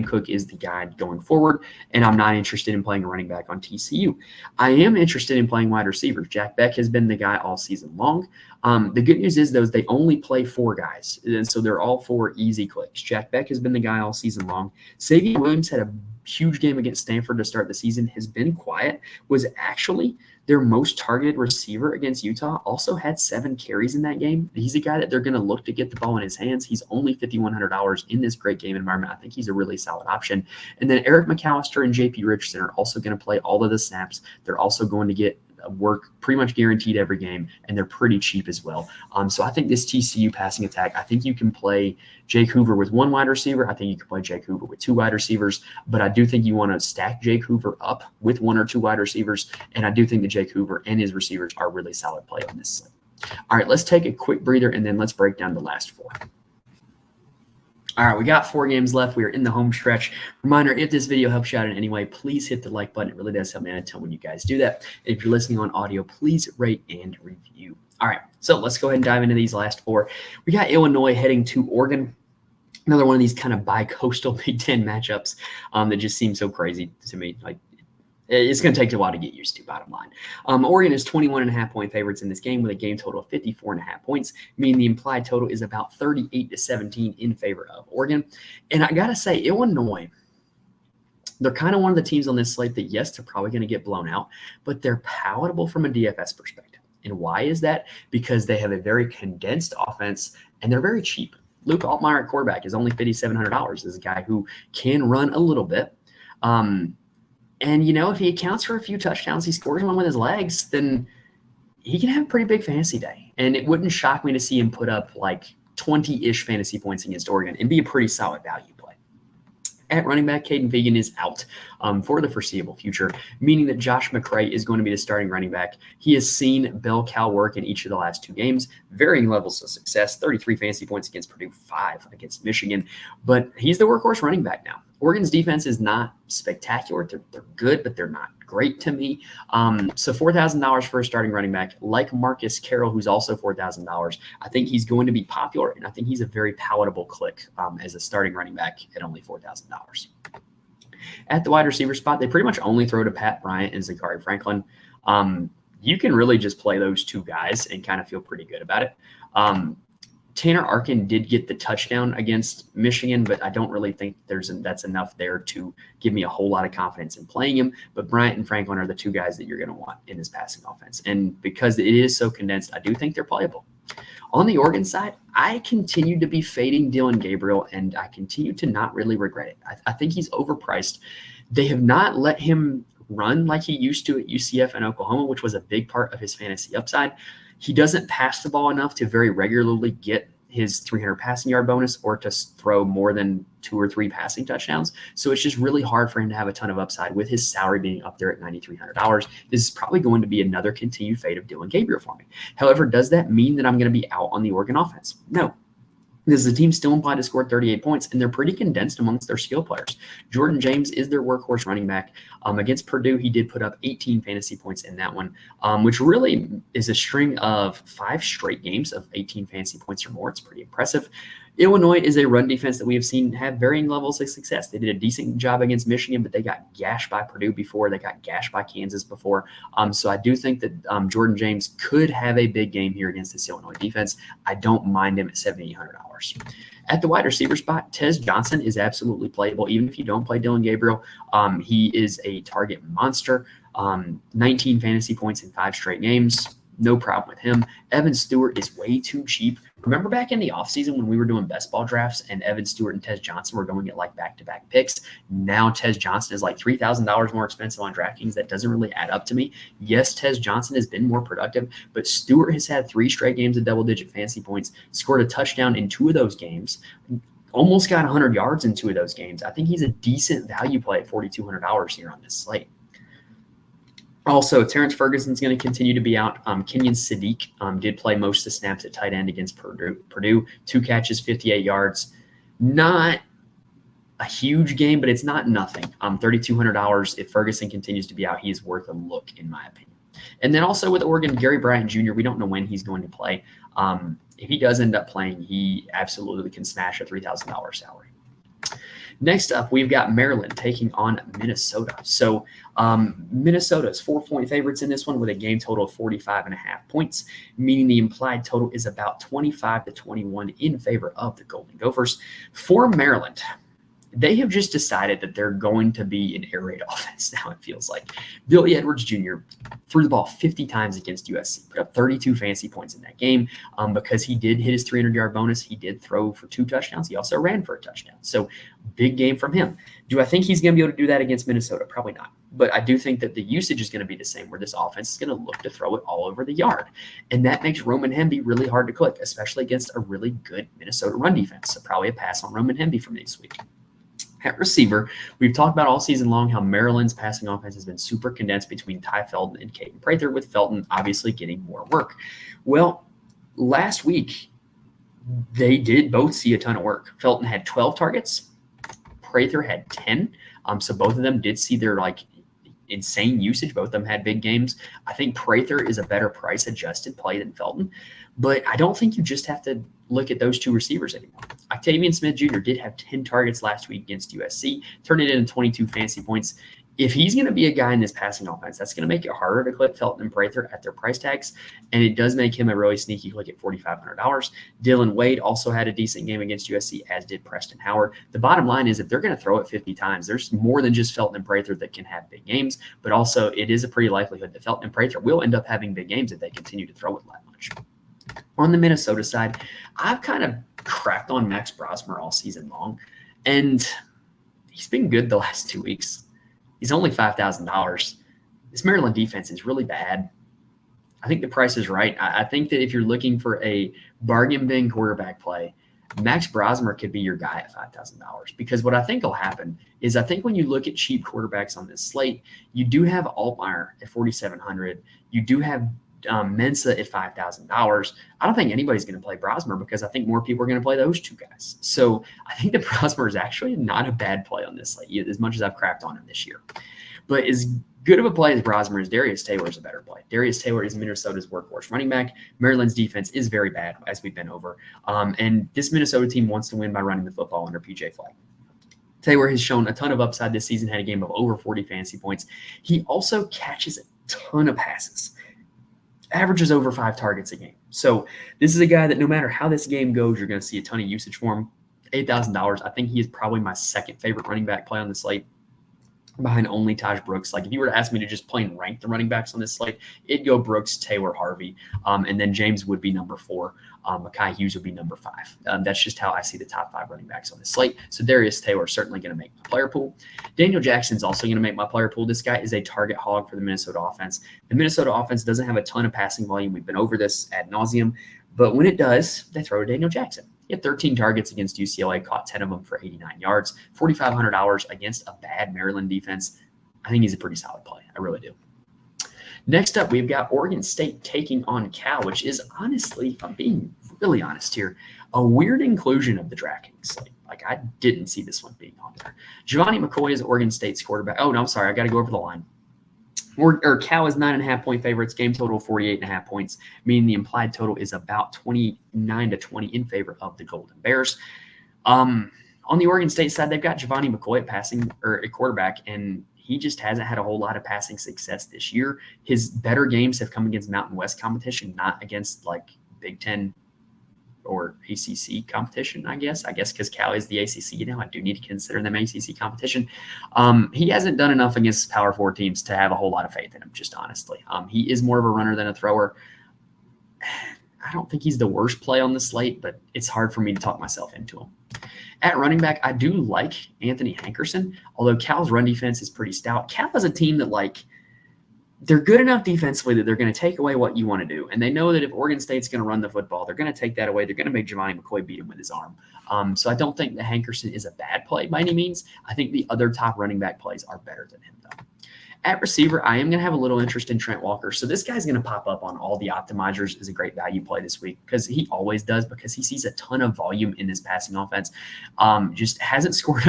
[SPEAKER 1] Cook is the guy going forward, and I'm not interested in playing a running back on TCU. I am interested in playing wide receivers. Jack Beck has been the guy all season long. The good news is, though, they only play 4 guys, and so they're all 4 easy clicks. Jack Beck has been the guy all season long. Xavier Williams had a huge game against Stanford to start the season, has been quiet, was actually their most targeted receiver against Utah, also had 7 carries in that game. He's a guy that they're going to look to get the ball in his hands. He's only $5,100 in this great game environment. I think he's a really solid option. And then Eric McAllister and JP Richardson are also going to play all of the snaps. They're also going to get work pretty much guaranteed every game, and they're pretty cheap as well. So I think this TCU passing attack, I think you can play Jake Hoover with one wide receiver. I think you can play Jake Hoover with two wide receivers, but I do think you want to stack Jake Hoover up with one or two wide receivers, and I do think that Jake Hoover and his receivers are really solid play on this slate. All right, let's take a quick breather, and then let's break down the last four. All right, we got 4 games left. We are in the home stretch. Reminder, if this video helps you out in any way, please hit the like button. It really does help me out a ton when you guys do that. If you're listening on audio, please rate and review. All right, so let's go ahead and dive into these last 4. We got Illinois heading to Oregon. Another one of these kind of bi-coastal Big Ten matchups that just seem so crazy to me. Like, it's going to take a while to get used to, bottom line. Oregon is 21.5-point favorites in this game with a game total of 54.5 points, meaning the implied total is about 38-17 in favor of Oregon. And I got to say, Illinois, they're kind of one of the teams on this slate that, yes, they're probably going to get blown out, but they're palatable from a DFS perspective. And why is that? Because they have a very condensed offense, and they're very cheap. Luke Altmaier at quarterback is only $5,700. This is a guy who can run a little bit. And, you know, if he accounts for a few touchdowns, he scores one with his legs, then he can have a pretty big fantasy day. And it wouldn't shock me to see him put up like 20-ish fantasy points against Oregon and be a pretty solid value play. At running back, Caden Fegan is out for the foreseeable future, meaning that Josh McCray is going to be the starting running back. He has seen bell cow work in each of the last 2 games, varying levels of success, 33 fantasy points against Purdue, 5 against Michigan. But he's the workhorse running back now. Oregon's defense is not spectacular. They're good, but they're not great to me. So $4,000 for a starting running back like Marcus Carroll, who's also $4,000. I think he's going to be popular, and I think he's a very palatable click as a starting running back at only $4,000. At the wide receiver spot, they pretty much only throw to Pat Bryant and Zachary Franklin. You can really just play those 2 guys and kind of feel pretty good about it. Tanner Arkin did get the touchdown against Michigan, but I don't really think that's enough there to give me a whole lot of confidence in playing him. But Bryant and Franklin are the 2 guys that you're going to want in this passing offense. And because it is so condensed, I do think they're playable. On the Oregon side, I continue to be fading Dylan Gabriel, and I continue to not really regret it. I think he's overpriced. They have not let him run like he used to at UCF and Oklahoma, which was a big part of his fantasy upside. He doesn't pass the ball enough to very regularly get his 300 passing yard bonus or to throw more than 2 or 3 passing touchdowns. So it's just really hard for him to have a ton of upside with his salary being up there at $9,300. This is probably going to be another continued fade of Dylan Gabriel for me. However, does that mean that I'm going to be out on the Oregon offense? No. Because the team still implied to score 38 points, and they're pretty condensed amongst their skill players. Jordan James is their workhorse running back. Against Purdue, he did put up 18 fantasy points in that one, which really is a string of 5 straight games of 18 fantasy points or more. It's pretty impressive. Illinois is a run defense that we have seen have varying levels of success. They did a decent job against Michigan, but they got gashed by Purdue before. They got gashed by Kansas before. So I do think that Jordan James could have a big game here against this Illinois defense. I don't mind him at $7,800. At the wide receiver spot, Tez Johnson is absolutely playable, even if you don't play Dylan Gabriel. He is a target monster. 19 fantasy points in 5 straight games. No problem with him. Evan Stewart is way too cheap. Remember back in the offseason when we were doing best ball drafts and Evan Stewart and Tez Johnson were going at like back-to-back picks? Now Tez Johnson is like $3,000 more expensive on DraftKings. That doesn't really add up to me. Yes, Tez Johnson has been more productive, but Stewart has had 3 straight games of double-digit fantasy points, scored a touchdown in 2 of those games, almost got 100 yards in 2 of those games. I think he's a decent value play at $4,200 here on this slate. Also, Terrence Ferguson's going to continue to be out. Kenyon Sadiq did play most of the snaps at tight end against Purdue. 2 catches, 58 yards. Not a huge game, but it's not nothing. $3,200. If Ferguson continues to be out, he is worth a look, in my opinion. And then also with Oregon, Gary Bryant Jr., we don't know when he's going to play. If he does end up playing, he absolutely can smash a $3,000 salary. Next up, we've got Maryland taking on Minnesota. So Minnesota is 4-point favorites in this one with a game total of 45.5 points, meaning the implied total is about 25-21 in favor of the Golden Gophers. For Maryland, they have just decided that they're going to be an air raid offense now, it feels like. Billy Edwards Jr. threw the ball 50 times against USC, put up 32 fantasy points in that game because he did hit his 300-yard bonus. He did throw for 2 touchdowns. He also ran for a touchdown. So big game from him. Do I think he's going to be able to do that against Minnesota? Probably not. But I do think that the usage is going to be the same, where this offense is going to look to throw it all over the yard. And that makes Roman Hemby really hard to click, especially against a really good Minnesota run defense. So probably a pass on Roman Hemby from this week. At receiver, we've talked about all season long how Maryland's passing offense has been super condensed between Ty Felton and Caden Prather, with Felton obviously getting more work. Well, last week, they did both see a ton of work. Felton had 12 targets. Prather had 10. So both of them did see their insane usage. Both of them had big games. I think Prather is a better price adjusted play than Felton, but I don't think you just have to look at those two receivers anymore. Octavian Smith Jr. did have 10 targets last week against USC, turned it into 22 fantasy points. If he's going to be a guy in this passing offense, that's going to make it harder to click Felton and Prather at their price tags, and it does make him a really sneaky click at $4,500. Dylan Wade also had a decent game against USC, as did Preston Howard. The bottom line is, if they're going to throw it 50 times, there's more than just Felton and Prather that can have big games, but also it is a pretty likelihood that Felton and Prather will end up having big games if they continue to throw it that much. On the Minnesota side, I've kind of crapped on Max Brosmer all season long, and he's been good the last 2 weeks. He's only $5,000. This Maryland defense is really bad. I think the price is right. I think that if you're looking for a bargain bin quarterback play, Max Brosmer could be your guy at $5,000, because what I think will happen is, I think when you look at cheap quarterbacks on this slate, you do have Altmaier at $4,700. You do have Mensa at $5,000. I don't think anybody's going to play Brosmer, because I think more people are going to play those two guys. So I think that Brosmer is actually not a bad play on this slate, as much as I've crapped on him this year. But as good of a play as Brosmer is, Darius Taylor is a better play. Darius Taylor is Minnesota's workhorse running back. Maryland's defense is very bad, as we've been over. And this Minnesota team wants to win by running the football under PJ Fleck. Taylor has shown a ton of upside this season, had a game of over 40 fantasy points. He also catches a ton of passes. Averages over 5 targets a game. So this is a guy that no matter how this game goes, you're going to see a ton of usage for him. $8,000. I think he is probably my second favorite running back play on the slate, behind only Taj Brooks. Like, if you were to ask me to just plain rank the running backs on this slate, it'd go Brooks, Taylor, Harvey, and then James would be number 4. Mekhi Hughes would be number 5. That's just how I see the top 5 running backs on this slate. So Darius Taylor is certainly going to make my player pool. Daniel Jackson's also going to make my player pool. This guy is a target hog for the Minnesota offense. The Minnesota offense doesn't have a ton of passing volume. We've been over this ad nauseum, but when it does, they throw to Daniel Jackson. He had 13 targets against UCLA, caught 10 of them for 89 yards, $4,500 against a bad Maryland defense. I think he's a pretty solid play. I really do. Next up, we've got Oregon State taking on Cal, which is honestly, if I'm being really honest here, a weird inclusion of the DraftKings slate. Like, I didn't see this one being on there. Giovanni McCoy is Oregon State's quarterback. Oh, no, I'm sorry. I got to go over the line. Cal is 9.5-point favorites, game total 48.5 points, meaning the implied total is about 29-20 in favor of the Golden Bears. On the Oregon State side, they've got Giovanni McCoy at quarterback, and he just hasn't had a whole lot of passing success this year. His better games have come against Mountain West competition, not against like Big Ten or ACC competition, I guess because Cal is the ACC now. I do need to consider them ACC competition. He hasn't done enough against Power 4 teams to have a whole lot of faith in him, just honestly. He is more of a runner than a thrower. I don't think he's the worst play on the slate, but it's hard for me to talk myself into him. At running back, I do like Anthony Hankerson, although Cal's run defense is pretty stout. Cal is a team that, they're good enough defensively that they're going to take away what you want to do. And they know that if Oregon State's going to run the football, they're going to take that away. They're going to make Giovanni McCoy beat him with his arm. So I don't think that Hankerson is a bad play by any means. I think the other top running back plays are better than him, though. At receiver, I am going to have a little interest in Trent Walker. So this guy's going to pop up on all the optimizers as a great value play this week, because he always does, because he sees a ton of volume in this passing offense. Just hasn't scored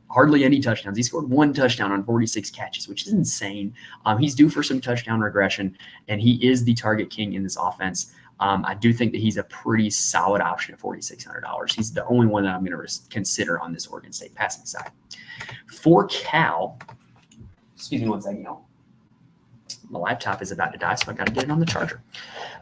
[SPEAKER 1] hardly any touchdowns. He scored 1 touchdown on 46 catches, which is insane. He's due for some touchdown regression, and he is the target king in this offense. I do think that he's a pretty solid option at $4,600. He's the only one that I'm going to consider on this Oregon State passing side. For Cal, excuse me one second, y'all. my laptop is about to die, so I got to get it on the charger.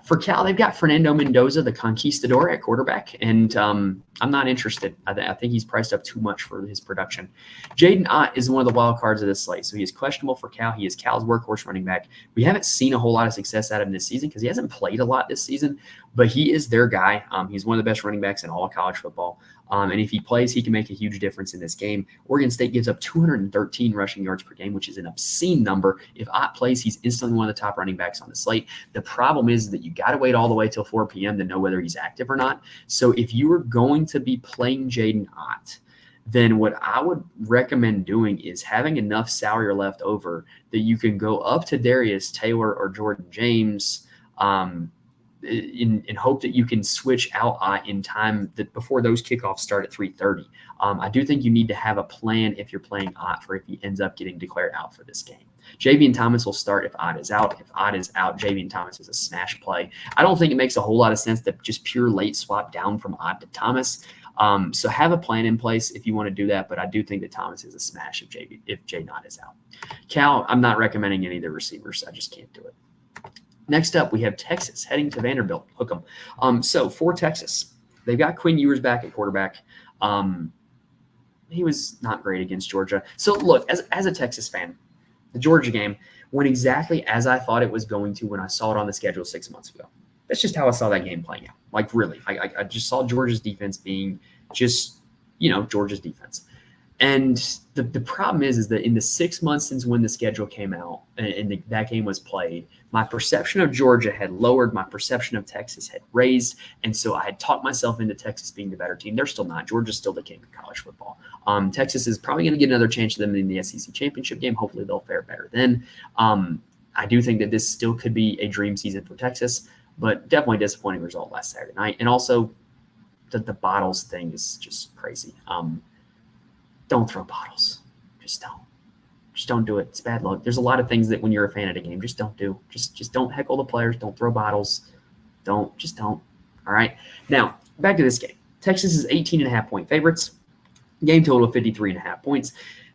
[SPEAKER 1] For Cal, they've got Fernando Mendoza, the conquistador at quarterback, and I'm not interested. I think he's priced up too much for his production. Jaden Ott is one of the wild cards of this slate, so he is questionable for Cal. He is Cal's workhorse running back. We haven't seen a whole lot of success out of him this season because he hasn't played a lot this season, but he is their guy. He's one of the best running backs in all of college football. And if he plays, he can make a huge difference in this game. Oregon State gives up 213 rushing yards per game, which is an obscene number. If Ott plays, he's instantly one of the top running backs on the slate. The problem is that you got to wait all the way till 4 p.m. to know whether he's active or not. So if you are going to be playing Jaden Ott, then what I would recommend doing is having enough salary left over that you can go up to Darius Taylor or Jordan James, in hope that you can switch out in time that before those kickoffs start at 3:30. I do think you need to have a plan if you're playing Ott for if he ends up getting declared out for this game. Javian Thomas will start if Ott is out. If Ott is out, Javian Thomas is a smash play. I don't think it makes a whole lot of sense to just pure late swap down from Ott to Thomas. So have a plan in place if you want to do that, but I do think that Thomas is a smash if Jaden Ott is out. Cal, I'm not recommending any of the receivers. I just can't do it. Next up, we have Texas heading to Vanderbilt. Hook 'em. So for Texas, they've got Quinn Ewers back at quarterback. He was not great against Georgia. So look, as a Texas fan, the Georgia game went exactly as I thought it was going to when I saw it on the schedule 6 months ago. That's just how I saw that game playing out. Like really, I just saw Georgia's defense being just, Georgia's defense. And the problem is that in the 6 months since when the schedule came out and that game was played, my perception of Georgia had lowered, my perception of Texas had raised, and so I had talked myself into Texas being the better team. They're still not. Georgia's still the king of college football. Texas is probably going to get another chance to them in the SEC championship game. Hopefully they'll fare better then. I do think that this still could be a dream season for Texas, but definitely disappointing result last Saturday night. And also the bottles thing is just crazy. Don't throw bottles. Just don't. Just don't do it. It's bad luck. There's a lot of things that when you're a fan of the game, just don't do. Just don't heckle the players. Don't throw bottles. Don't. All right. Now, back to this game. Texas is 18.5-point favorites. Game total of 53.5 points.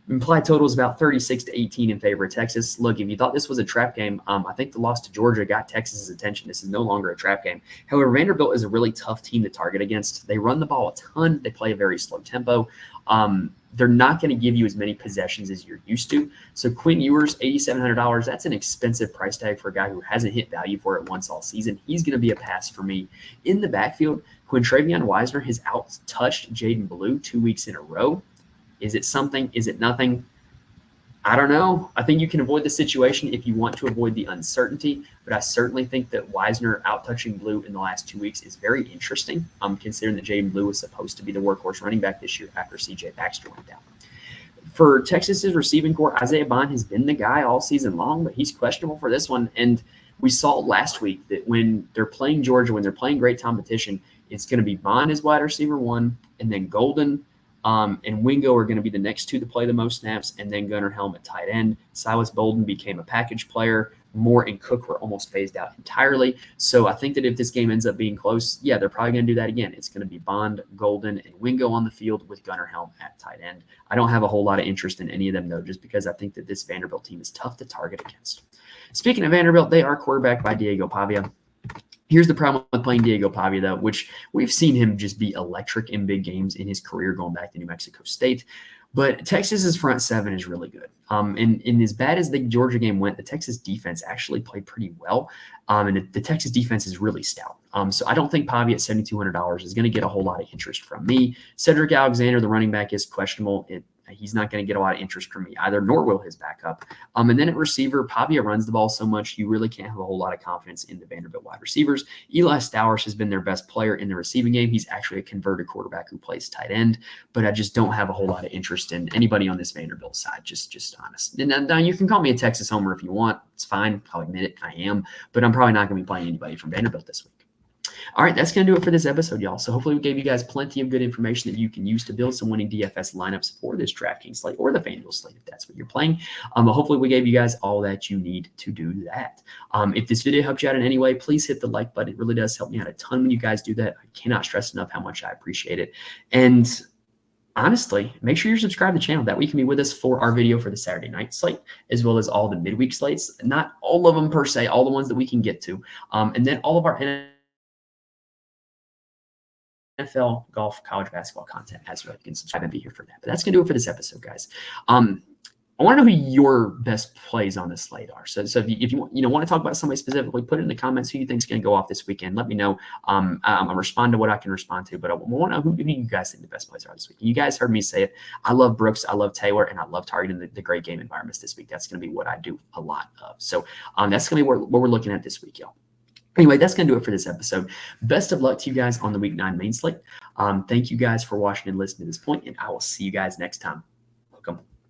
[SPEAKER 1] Implied total is about 36 to 18 in favor of Texas. Look, if you thought this was a trap game, I think the loss to Georgia got Texas's attention. This is no longer a trap game. However, Vanderbilt is a really tough team to target against. They run the ball a ton. They play a very slow tempo. They're not going to give you as many possessions as you're used to. So Quinn Ewers, $8,700, that's an expensive price tag for a guy who hasn't hit value for it once all season. He's going to be a pass for me. In the backfield, Quintravion Wisner has out-touched Jaden Blue 2 weeks in a row. Is it something? Is it nothing? I don't know. I think you can avoid the situation if you want to avoid the uncertainty, but I certainly think that Wisner out-touching Blue in the last 2 weeks is very interesting, considering that Jaden Blue was supposed to be the workhorse running back this year after C.J. Baxter went down. For Texas's receiving core, Isaiah Bond has been the guy all season long, but he's questionable for this one. And we saw last week that when they're playing Georgia, when they're playing great competition, it's going to be Bond as wide receiver 1, and then Golden and Wingo are going to be the next two to play the most snaps, and then Gunnar Helm at tight end. Silas Bolden became a package player. Moore and Cook were almost phased out entirely. So I think that if this game ends up being close, yeah, they're probably going to do that again. It's going to be Bond, Golden, and Wingo on the field with Gunnar Helm at tight end. I don't have a whole lot of interest in any of them, though, just because I think that this Vanderbilt team is tough to target against. Speaking of Vanderbilt, they are quarterbacked by Diego Pavia. Here's the problem with playing Diego Pavia, though, which we've seen him just be electric in big games in his career going back to New Mexico State. But Texas's front seven is really good. And as bad as the Georgia game went, the Texas defense actually played pretty well. And the Texas defense is really stout. So I don't think Pavia at $7,200 is going to get a whole lot of interest from me. Cedric Alexander, the running back, is questionable. He's not going to get a lot of interest from me either, nor will his backup. And then at receiver, Pavia runs the ball so much, you really can't have a whole lot of confidence in the Vanderbilt wide receivers. Eli Stowers has been their best player in the receiving game. He's actually a converted quarterback who plays tight end, but I just don't have a whole lot of interest in anybody on this Vanderbilt side, just honest. And now you can call me a Texas homer if you want. It's fine. I'll admit it. I am, but I'm probably not going to be playing anybody from Vanderbilt this week. All right, that's going to do it for this episode, y'all. So hopefully we gave you guys plenty of good information that you can use to build some winning DFS lineups for this DraftKings slate or the FanDuel slate if that's what you're playing. Hopefully we gave you guys all that you need to do that. If this video helped you out in any way, please hit the like button. It really does help me out a ton when you guys do that. I cannot stress enough how much I appreciate it. And honestly, make sure you're subscribed to the channel. That way you can be with us for our video for the Saturday night slate, as well as all the midweek slates. Not all of them per se, all the ones that we can get to. And then all of our NFL, golf, college basketball content as well. You can subscribe and be here for that. But that's going to do it for this episode, guys. I want to know who your best plays on this slate are. So if you want to talk about somebody specifically, put it in the comments who you think is going to go off this weekend. Let me know. I'll respond to what I can respond to, but I want to know who you guys think the best plays are this week. You guys heard me say it. I love Brooks. I love Taylor, and I love targeting the great game environments this week. That's going to be what I do a lot of. So that's going to be what we're looking at this week, y'all. Anyway, that's going to do it for this episode. Best of luck to you guys on the Week 9 main slate. Thank you guys for watching and listening to this point, and I will see you guys next time. Welcome.